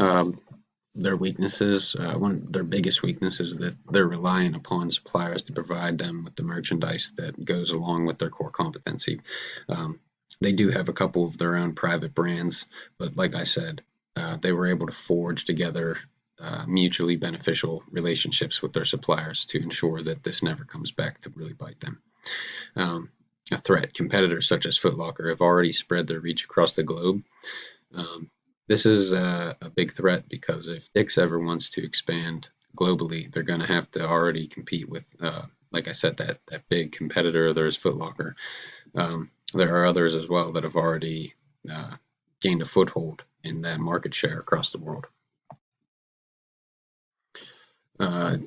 Um, their weaknesses, one of their biggest weaknesses is that they're relying upon suppliers to provide them with the merchandise that goes along with their core competency. Um, they do have a couple of their own private brands, but like I said, they were able to forge together mutually beneficial relationships with their suppliers to ensure that this never comes back to really bite them. Um, a threat. Competitors such as Foot Locker have already spread their reach across the globe. Um, this is a big threat because if Dick's ever wants to expand globally, they're going to have to already compete with, like I said, that big competitor. There's Foot Locker. There are others as well that have already gained a foothold in that market share across the world.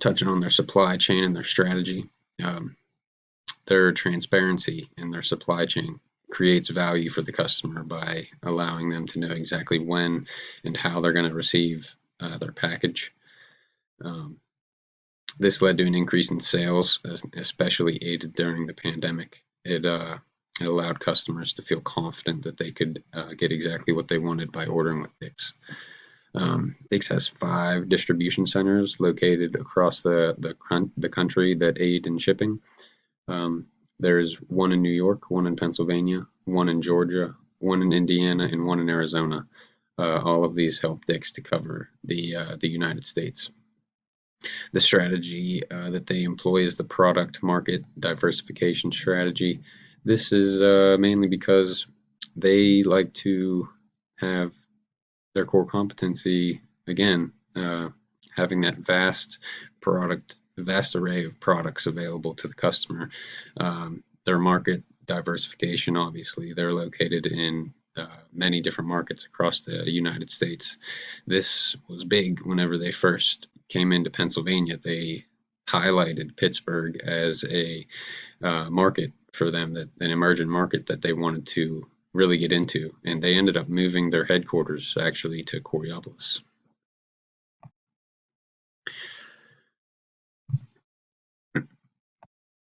Touching on their supply chain and their strategy, their transparency in their supply chain creates value for the customer by allowing them to know exactly when and how they're going to receive their package. Um, this led to an increase in sales, especially aided during the pandemic. It allowed customers to feel confident that they could get exactly what they wanted by ordering with Dick's. Dick's has 5 distribution centers located across the country that aid in shipping. There's one in New York, one in Pennsylvania, one in Georgia, one in Indiana, and one in Arizona. All of these help Dick's to cover the United States. The strategy that they employ is the product market diversification strategy. This is mainly because they like to have their core competency, again, having that vast array of products available to the customer. Their market diversification, obviously, they're located in many different markets across the United States. This was big whenever they first came into Pennsylvania. They highlighted Pittsburgh as a market for them, that an emerging market that they wanted to really get into, and they ended up moving their headquarters actually to Coriopolis.